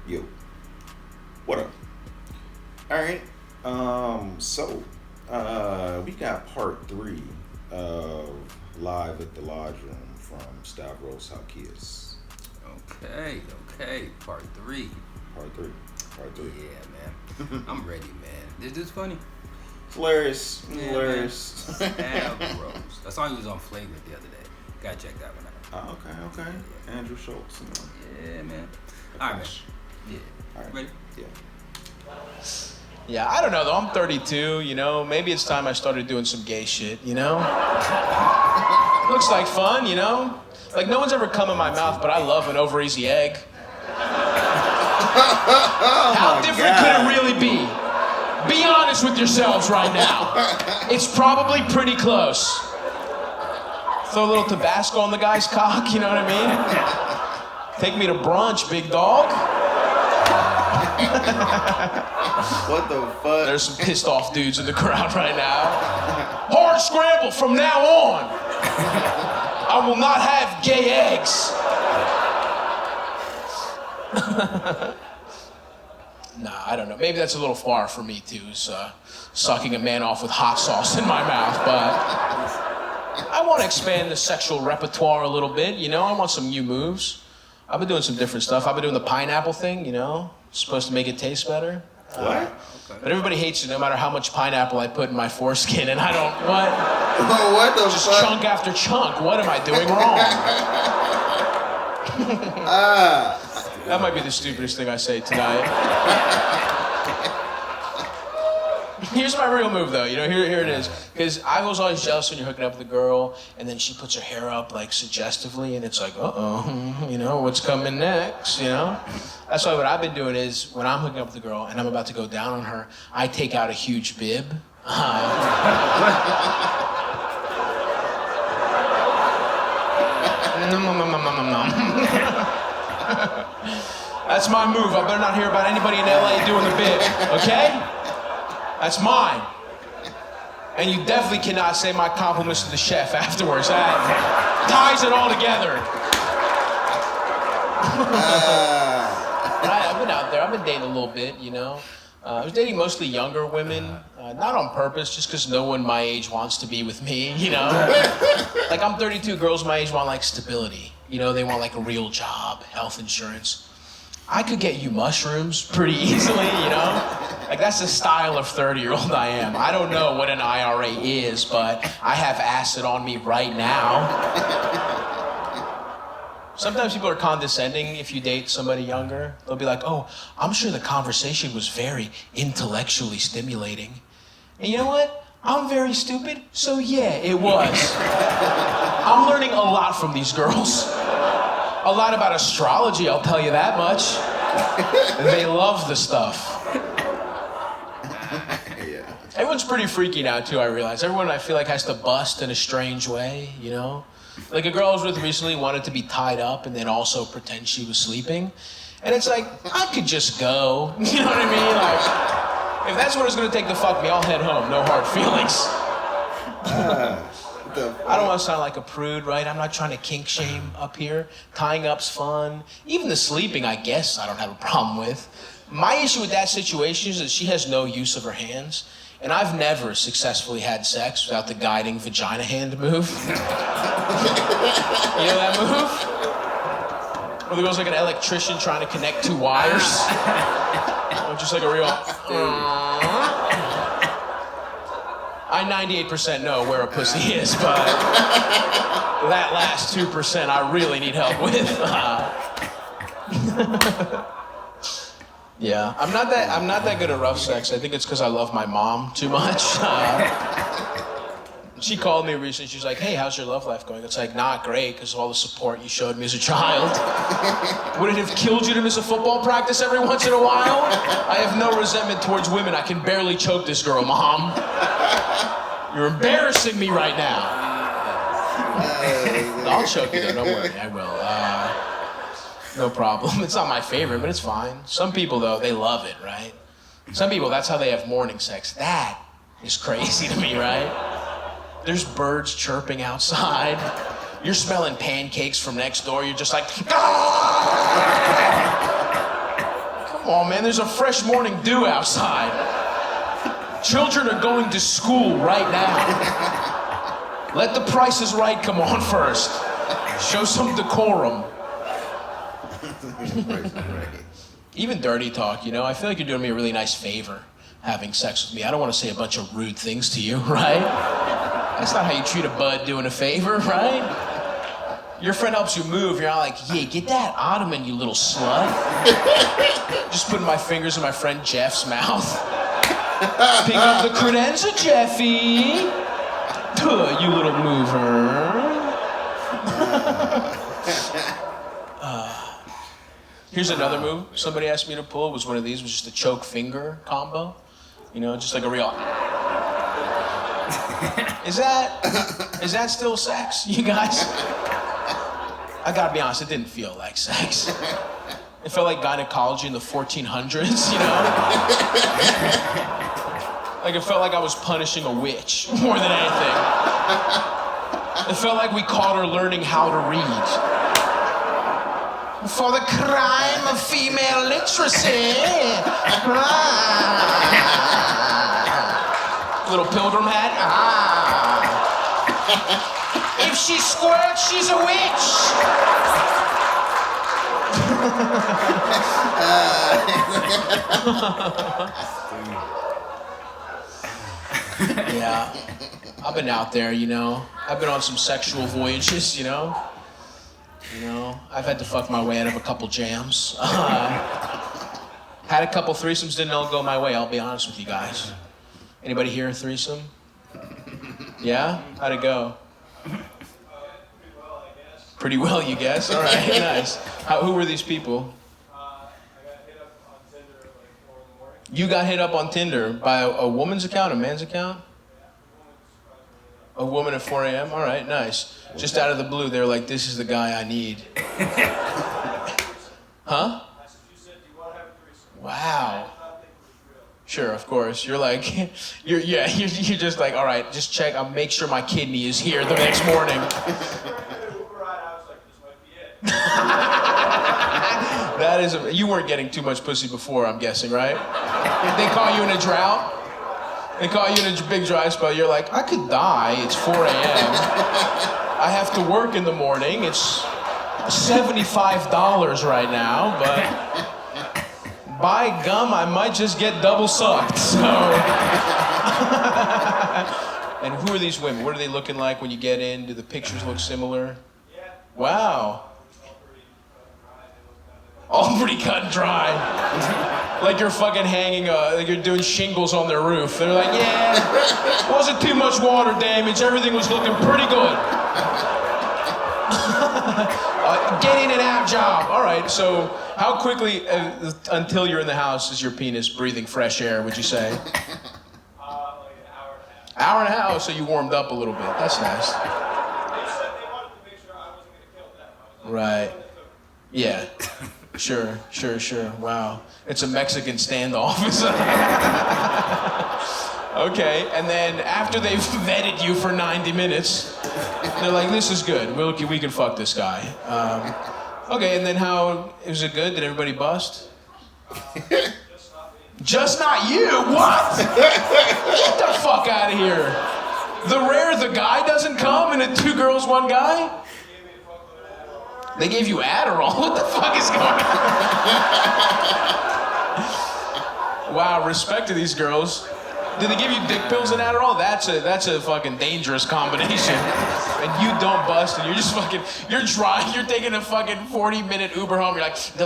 Yo, what up? All right. We got part three of Live at the Lodge Room from Stavros Halkias. Okay, part three. Part three. Yeah, man. I'm ready, man. Is this funny? Hilarious. Yeah, Hilarious. Stavros. That song was on Flavor the other day. Gotta check that one out. Oh, okay. Yeah. Andrew Schultz. Yeah, man. All right, man. Yeah. All right. Ready? Yeah. Yeah, I don't know though. I'm 32, Maybe it's time I started doing some gay shit, Looks like fun, Like no one's ever come in my mouth, but I love an over easy egg. How different could it really be? Be honest with yourselves right now. It's probably pretty close. Throw a little Tabasco on the guy's cock, you know what I mean? Take me to brunch, big dog. What the fuck? There's some pissed off dudes in the crowd right now. Hard scramble from now on. I will not have gay eggs. Nah, I don't know. Maybe that's a little far for me too, sucking a man off with hot sauce in my mouth, but I want to expand the sexual repertoire a little bit, I want some new moves. I've been doing some different stuff. I've been doing the pineapple thing, supposed to make it taste better. What? But everybody hates it no matter how much pineapple I put in my foreskin, and I don't, what? What the Just fuck? chunk after chunk. What am I doing wrong? That might be the stupidest thing I say tonight. Here's my real move, though. Here it is. Because I was always jealous when you're hooking up with a girl, and then she puts her hair up, like, suggestively, and it's like, uh-oh, what's coming next, That's why what I've been doing is, when I'm hooking up with a girl, and I'm about to go down on her, I take out a huge bib. That's my move. I better not hear about anybody in LA doing the bib, okay? That's mine. And you definitely cannot say my compliments to the chef afterwards. That ties it all together. I've been out there. I've been dating a little bit, I was dating mostly younger women, not on purpose, just because no one my age wants to be with me, Like, I'm 32, girls my age want, like, stability. They want, like, a real job, health insurance. I could get you mushrooms pretty easily, Like, that's the style of 30-year-old I am. I don't know what an IRA is, but I have acid on me right now. Sometimes people are condescending if you date somebody younger. They'll be like, oh, I'm sure the conversation was very intellectually stimulating. And you know what? I'm very stupid, so yeah, it was. I'm learning a lot from these girls. A lot about astrology, I'll tell you that much. They love the stuff. Everyone's pretty freaky now, too, I realize. Everyone, I feel like, has to bust in a strange way, Like a girl I was with recently wanted to be tied up and then also pretend she was sleeping. And it's like, I could just go. You know what I mean? Like, if that's what it's gonna take to fuck me, I'll head home. No hard feelings. I don't want to sound like a prude, right? I'm not trying to kink shame up here. Tying up's fun. Even the sleeping, I guess, I don't have a problem with. My issue with that situation is that she has no use of her hands. And I've never successfully had sex without the guiding vagina hand move. You know that move? Where there goes like an electrician trying to connect two wires. Or just like a real... I 98% know where a pussy is, but that last 2% I really need help with. Yeah, I'm not that good at rough sex. I think it's because I love my mom too much. She called me recently. She was like, "Hey, how's your love life going?" It's like, not great because of all the support you showed me as a child. Would it have killed you to miss a football practice every once in a while? I have no resentment towards women. I can barely choke this girl, Mom. You're embarrassing me right now. I'll choke you though. Don't worry, I will. No problem. It's not my favorite, but it's fine. Some people, though, they love it, right? Some people, that's how they have morning sex. That is crazy to me, right? There's birds chirping outside. You're smelling pancakes from next door. You're just like, on, man, there's a fresh morning dew outside. Children are going to school right now. Let the Price is Right come on first. Show some decorum. Even dirty talk, you know, I feel like you're doing me a really nice favor having sex with me. I don't want to say a bunch of rude things to you, right? That's not how you treat a bud doing a favor, right? Your friend helps you move, you're not like, yeah, get that ottoman, you little slut. Just putting my fingers in my friend Jeff's mouth. Pick up the credenza, Jeffy. You little mover. Here's another move somebody asked me to pull. It was one of these. It was just a choke finger combo. You know, just like a real... Is that still sex, you guys? I gotta be honest, it didn't feel like sex. It felt like gynecology in the 1400s, you know? Like it felt like I was punishing a witch more than anything. It felt like we caught her learning how to read. For the crime of female literacy. Little pilgrim hat. If she squirts, she's a witch. Yeah, I've been out there, you know. I've been on some sexual voyages, you know. I've had to fuck my way out of a couple jams. Had a couple threesomes, didn't all go my way, I'll be honest with you guys. Anybody here a threesome? Yeah? How'd it go? Pretty well, you guess? All right, nice. Who were these people? I got hit up on Tinder like 4 in the morning. You got hit up on Tinder by a woman's account, a man's account? A woman at 4 a.m.? All right, nice. Just out of the blue, they're like, this is the guy I need. Huh? You said, do you want to have a threesome? Wow. Sure, of course. You're like, you're just like, all right, just check. I'll make sure my kidney is here the next morning. That is, you weren't getting too much pussy before, I'm guessing, right? They call you in a drought. They call you in a big dry spell. You're like, I could die. It's 4 a.m. I have to work in the morning. It's $75 right now, but by gum, I might just get double sucked. So. And who are these women? What are they looking like when you get in? Do the pictures look similar? Wow. All pretty cut and dry. Like you're fucking hanging, like you're doing shingles on their roof. They're like, yeah, wasn't too much water damage. Everything was looking pretty good. Get in and out job. All right, so how quickly until you're in the house is your penis breathing fresh air, would you say? Like an hour and a half. Hour and a half, so you warmed up a little bit. That's nice. They said they wanted to make sure I wasn't going to kill them. I was like, Right. Yeah. Sure. Wow. It's a Mexican standoff. Okay, and then after they've vetted you for 90 minutes, they're like, this is good. We can fuck this guy. Okay, and then how, was it good? Did everybody bust? Just not you? What? Get the fuck out of here. The guy doesn't come and it's 2 girls, 1 guy? They gave you Adderall? What the fuck is going on? Wow, respect to these girls. Did they give you dick pills and Adderall? That's a fucking dangerous combination. And you don't bust and you're just fucking, you're dry, you're taking a fucking 40-minute Uber home, you're like, dick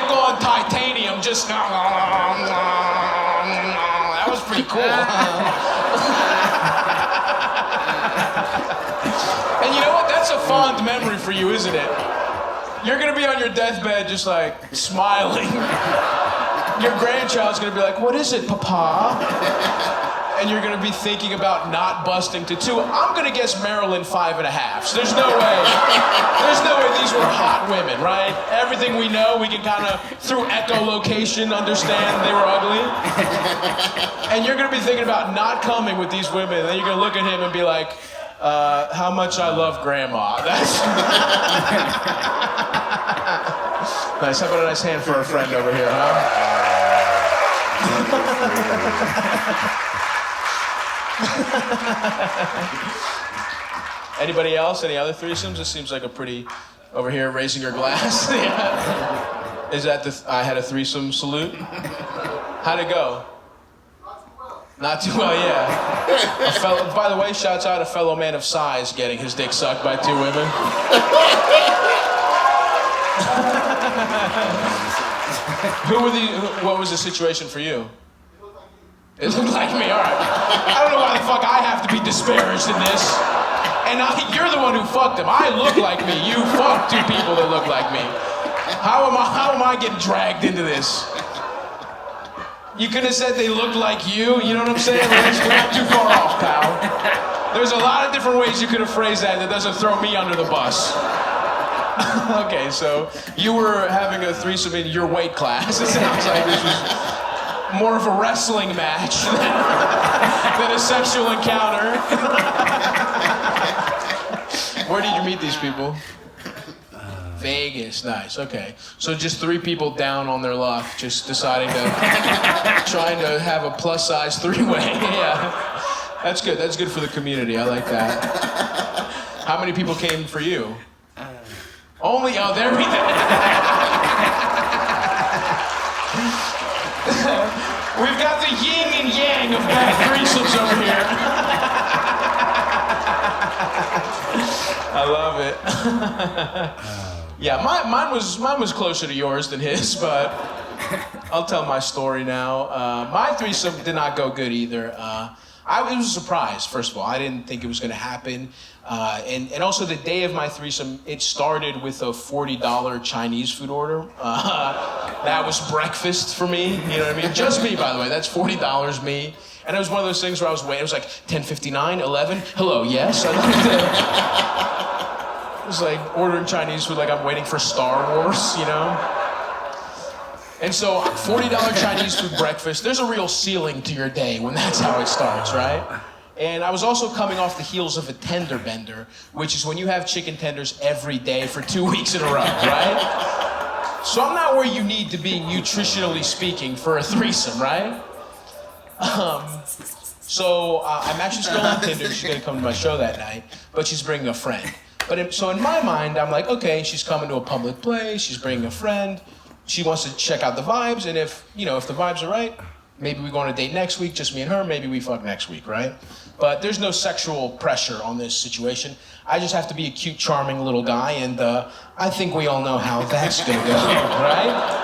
on titanium, just, that was pretty cool. And you know what? That's a fond memory for you, isn't it? You're gonna be on your deathbed just like smiling. Your grandchild's gonna be like, what is it, Papa? And you're gonna be thinking about not busting to 2. I'm gonna guess Maryland 5.5. There's no way these were hot women, right? Everything we know, we can kind of, through echolocation, understand they were ugly. And you're gonna be thinking about not coming with these women, and then you're gonna look at him and be like, how much I love grandma. That's Nice. How about a nice hand for our friend over here, huh? Anybody else? Any other threesomes? This seems like a pretty, over here, raising your glass. Yeah. Is that I had a threesome salute? How'd it go? Not too well, yeah. By the way, shouts out a fellow man of size getting his dick sucked by 2 women. What was the situation for you? It looked like me, all right. I don't know why the fuck I have to be disparaged in this. And you're the one who fucked him. I look like me. You fucked 2 people that look like me. How am I getting dragged into this? You could have said they looked like you know what I'm saying? We're not too far off, pal. There's a lot of different ways you could have phrased that doesn't throw me under the bus. Okay, so you were having a threesome in your weight class. It sounds like this was more of a wrestling match than a sexual encounter. Where did you meet these people? Vegas, nice, okay. So just 3 people down on their luck, just deciding to, trying to have a plus-size 3-way, yeah. That's good for the community, I like that. How many people came for you? Only, oh, there we go. We've got the yin and yang of bad threesomes over here. I love it. Yeah, mine was closer to yours than his, but I'll tell my story now. My threesome did not go good either. It was a surprise, first of all. I didn't think it was going to happen. And also the day of my threesome, it started with a $40 Chinese food order. That was breakfast for me, you know what I mean? Just me, by the way, that's $40 me. And it was one of those things where I was waiting, it was like 10:59, 11, hello, yes? It was like ordering Chinese food like I'm waiting for Star Wars, you know? And so, $40 Chinese food breakfast, there's a real ceiling to your day when that's how it starts, right? And I was also coming off the heels of a tender bender, which is when you have chicken tenders every day for 2 weeks in a row, right? So I'm not where you need to be nutritionally speaking for a threesome, right? So I'm actually still on Tinder. She's gonna come to my show that night, but she's bringing a friend. So in my mind, I'm like, okay, she's coming to a public place, she's bringing a friend, she wants to check out the vibes, and if the vibes are right, maybe we go on a date next week, just me and her, maybe we fuck next week, right? But there's no sexual pressure on this situation. I just have to be a cute, charming little guy, and I think we all know how that's gonna go, right?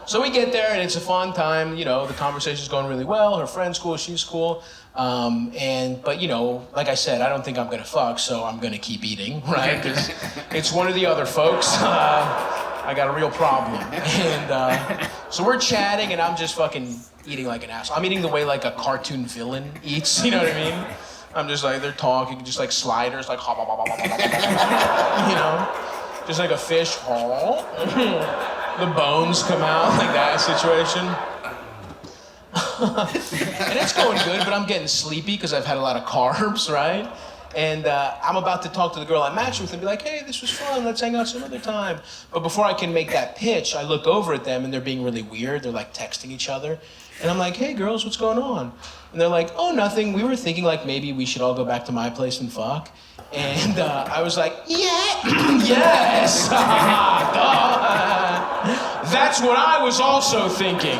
So we get there, and it's a fun time, the conversation's going really well, her friend's cool, she's cool. But like I said, I don't think I'm gonna fuck, so I'm gonna keep eating, right? Because it's one of the other folks. I got a real problem. And so we're chatting, and I'm just fucking eating like an asshole. I'm eating the way like a cartoon villain eats, you know what I mean? I'm just like, they're talking, just like sliders, like, just like a fish. The bones come out, like that situation. And it's going good, but I'm getting sleepy because I've had a lot of carbs, right? And I'm about to talk to the girl I matched with and be like, hey, this was fun, let's hang out some other time. But before I can make that pitch, I look over at them and they're being really weird. They're like texting each other. And I'm like, hey girls, what's going on? And they're like, oh, nothing. We were thinking like maybe we should all go back to my place and fuck. And I was like, yeah, yes. That's what I was also thinking.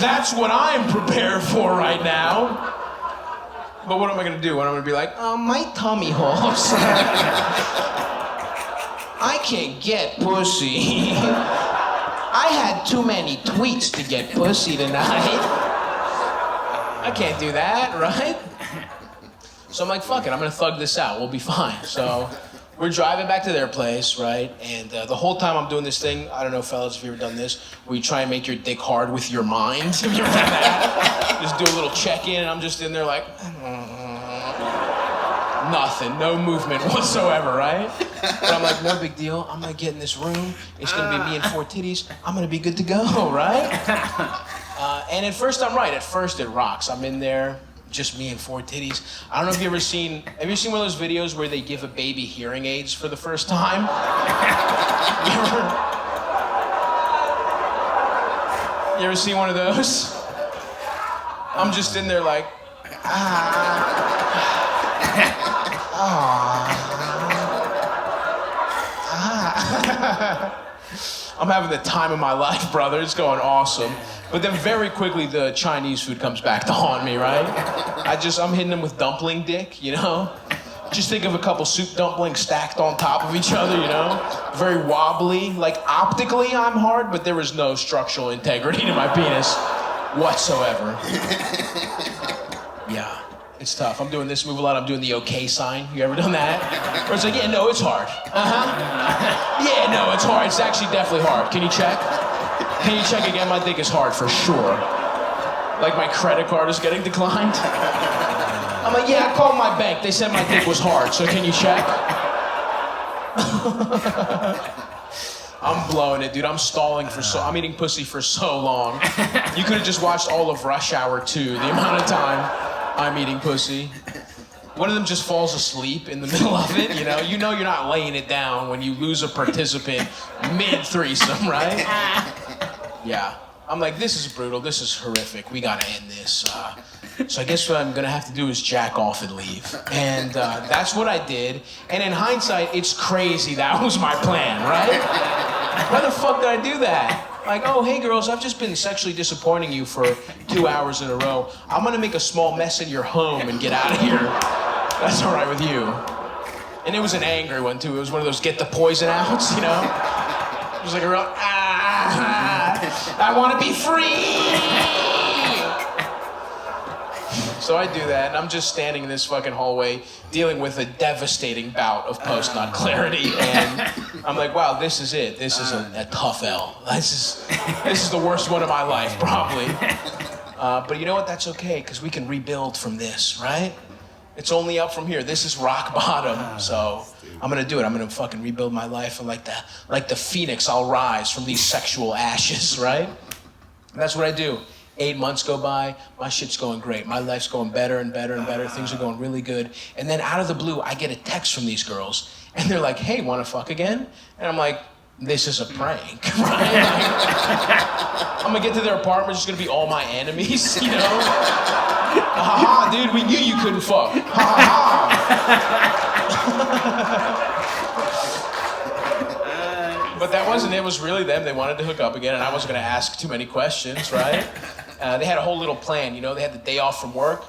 That's what I'm prepared for right now. But what am I gonna do? What am I gonna be like, oh, my tummy hurts. I can't get pussy. I had too many tweets to get pussy tonight. I can't do that, right? So I'm like, fuck it, I'm gonna thug this out. We'll be fine. So we're driving back to their place, right? And the whole time I'm doing this thing, I don't know, fellas, if you've ever done this, where you try and make your dick hard with your mind. Have you ever done that? Just do a little check-in, and I'm just in there like, nothing, no movement whatsoever, right? But I'm like, no big deal. I'm gonna get in this room. It's gonna be me and 4 titties. I'm gonna be good to go, right? And at first I'm right. At first it rocks. I'm in there, just me and 4 titties. I don't know if you've ever seen one of those videos where they give a baby hearing aids for the first time? You ever seen one of those? I'm just in there like, I'm having the time of my life, brother. It's going awesome. But then very quickly the Chinese food comes back to haunt me, right? I'm hitting them with dumpling dick, you know? Just think of a couple soup dumplings stacked on top of each other, you know? Very wobbly. Like optically I'm hard, but there was no structural integrity to my penis whatsoever. Yeah. It's tough. I'm doing this move a lot. I'm doing the okay sign. You ever done that? Where it's like, yeah, no, it's hard. Yeah, no, it's hard. It's actually definitely hard. Can you check? Can you check again? My dick is hard for sure. Like my credit card is getting declined. I'm like, yeah, I called my bank. They said my dick was hard, so can you check? I'm blowing it, dude. I'm stalling I'm eating pussy for so long. You could have just watched all of Rush Hour 2, the amount of time I'm eating pussy. One of them just falls asleep in the middle of it, you know? You know you're not laying it down when you lose a participant mid-threesome, right? Yeah. I'm like, this is brutal, this is horrific, we gotta end this. So I guess what I'm gonna have to do is jack off and leave. And that's what I did. And in hindsight, it's crazy that was my plan, right? Why the fuck did I do that? Like, oh, hey girls, I've just been sexually disappointing you for 2 hours in a row. I'm gonna make a small mess in your home and get out of here. That's all right with you. And it was an angry one too. It was one of those get the poison outs, you know? It was like a real, I wanna be free! So I do that, and I'm just standing in this fucking hallway dealing with a devastating bout of post-nut clarity, and I'm like, wow, this is it. This is a tough L. This is the worst one of my life, probably. But you know what? That's okay, because we can rebuild from this, right? It's only up from here. This is rock bottom, so I'm gonna do it. I'm gonna fucking rebuild my life, and like the phoenix, I'll rise from these sexual ashes, right? And that's what I do. 8 months go by, my shit's going great. My life's going better and better and better. Things are going really good. And then out of the blue, I get a text from these girls, and they're like, hey, wanna fuck again? And I'm like, this is a prank, right? I'm gonna get to their apartment, it's gonna be all my enemies, you know? Ha ha, dude, we knew you couldn't fuck. Ha ha ha. But that wasn't it. It was really them. They wanted to hook up again, and I wasn't going to ask too many questions, right? They had a whole little plan, you know? They had the day off from work.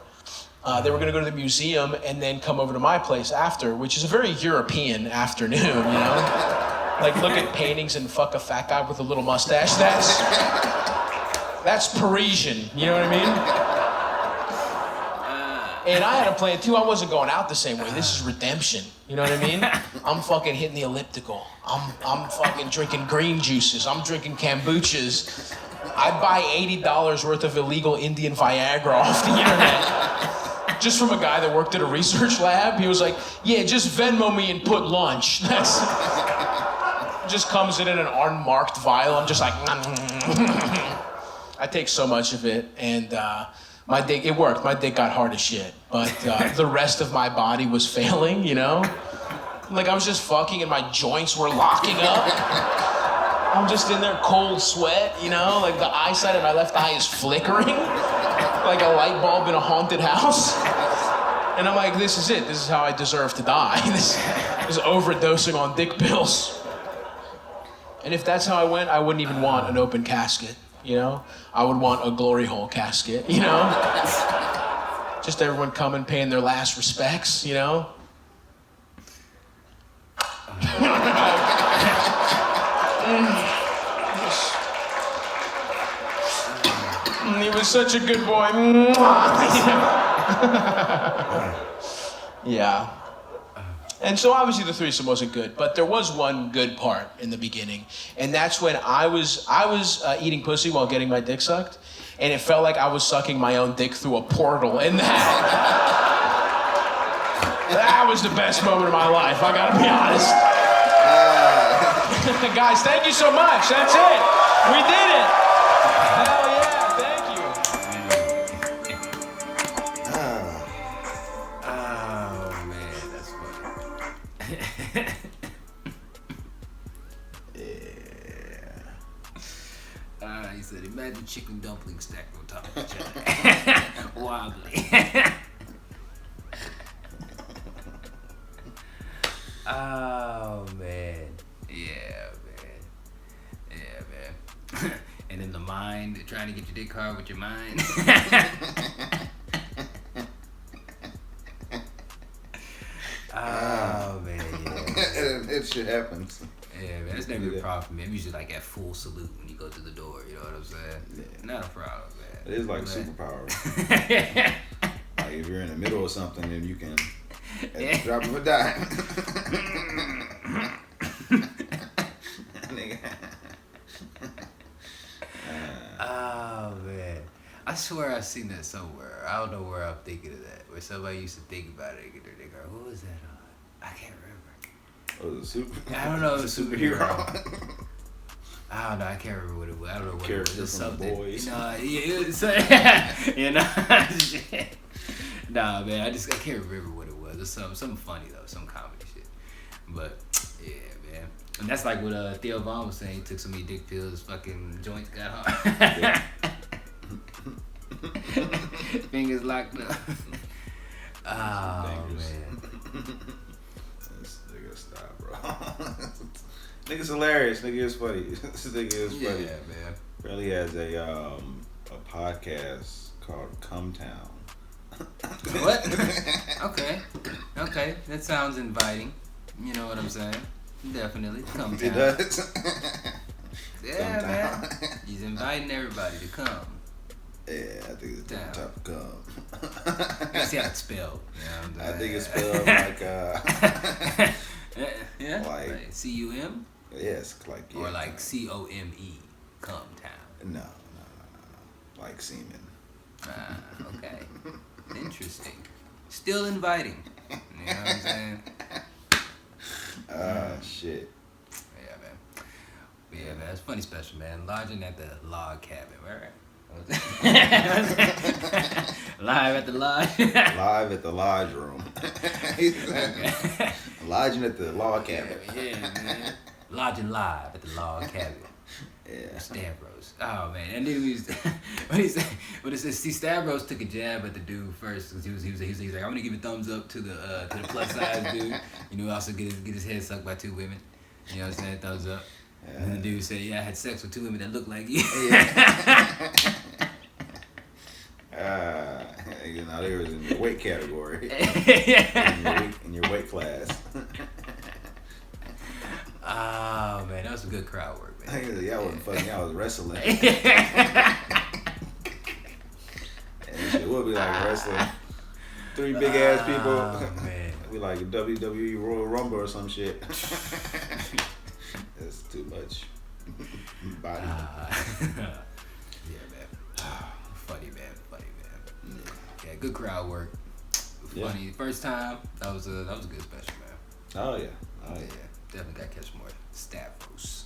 They were going to go to the museum and then come over to my place after, which is a very European afternoon, you know? Like, look at paintings and fuck a fat guy with a little mustache. That's Parisian, you know what I mean? And I had a plan too. I wasn't going out the same way. This is redemption. You know what I mean? I'm fucking hitting the elliptical. I'm fucking drinking green juices. I'm drinking kombuchas. I buy $80 worth of illegal Indian Viagra off the internet. Just from a guy that worked at a research lab. He was like, yeah, just Venmo me and put lunch. That's just comes in an unmarked vial. I'm just like, I take so much of it, and my dick, it worked. My dick got hard as shit. But the rest of my body was failing, you know? Like I was just fucking and my joints were locking up. I'm just in there cold sweat, you know? Like the eyesight of my left eye is flickering. Like a light bulb in a haunted house. And I'm like, this is it. This is how I deserve to die. This is overdosing on dick pills. And if that's how I went, I wouldn't even want an open casket. You know, I would want a glory hole casket, you know? Just everyone coming, paying their last respects, you know? He was such a good boy. Yeah. And so obviously the threesome wasn't good, but there was one good part in the beginning, and that's when I was eating pussy while getting my dick sucked, and it felt like I was sucking my own dick through a portal, and that was the best moment of my life, I gotta be honest. Guys, thank you so much, that's it. We did it. Hell yeah, thank you. Oh man, that's funny. Yeah. He said, imagine chicken dumplings stacked on top of each other. Wobbly. Oh, man. Yeah, man. And in the mind, trying to get your dick hard with your mind. Oh, man, yeah. It shit happens. Yeah, man, that's never a problem for me. I'm usually like at full salute when you go to the door, you know what I'm saying? Yeah. Not a problem, man. It is like superpower. Like if you're in the middle of something, then you can, at the drop of a dime. Oh, man. I swear I've seen that somewhere. I don't know where I'm thinking of that. Where somebody used to think about it and get their dick hard. What was that on? I can't remember. Oh, the super. I don't know. It was superhero. I don't know. I can't remember what it was. I don't know what it Character was. It was from something. Boys. No, you know, shit. Nah, man. I can't remember what it was. It's something funny though. Some comedy shit. But yeah, man. And that's like what Theo Vaughn was saying. He took so many dick pills, his fucking joints got hard. Yeah. Fingers locked up. Oh man. This nigga stop, bro. Nigga's hilarious. Nigga is funny. This nigga is funny. Yeah, man. Really has a podcast called Come Town. What? Okay. That sounds inviting. You know what I'm saying? Definitely. Come It town. does. Yeah, Come man. Town. He's inviting everybody to come. Yeah, I think it's Down. top of come. Let's see how it's spelled. You know what I I'm think it's saying? spelled like yeah. like- C-U-M? yes, like Or yeah, like C-O-M-E. Come town. no, like semen. Okay. Interesting. Still inviting. You know what I'm saying? Shit. Yeah, man. Yeah, man. It's funny special, man. Lodging at the log cabin, right? Live at the lodge. Live at the lodge room. Lodging at the log cabin. Yeah, man. Lodging live at the log cabin. Yeah. Stavros. Oh man, and then when he said, see, Stavros took a jab at the dude first because he was like, I'm gonna give a thumbs up to the plus size dude. You know, also get his head sucked by 2 women. You know what I'm saying? Thumbs up. Yeah. And the dude said, yeah, I had sex with 2 women that looked like you. You know, they was in your weight category. in your weight class. Oh man, that was some good crowd work, man. Y'all wasn't fucking, y'all was wrestling. And shit would be like wrestling. 3 big ass people. Oh man. Be like a WWE Royal Rumble or some shit. That's too much body. Yeah, man. Funny, man. Yeah, good crowd work. Funny. First time, that was a good special, man. Oh yeah. Yeah, definitely got to catch more Stavros.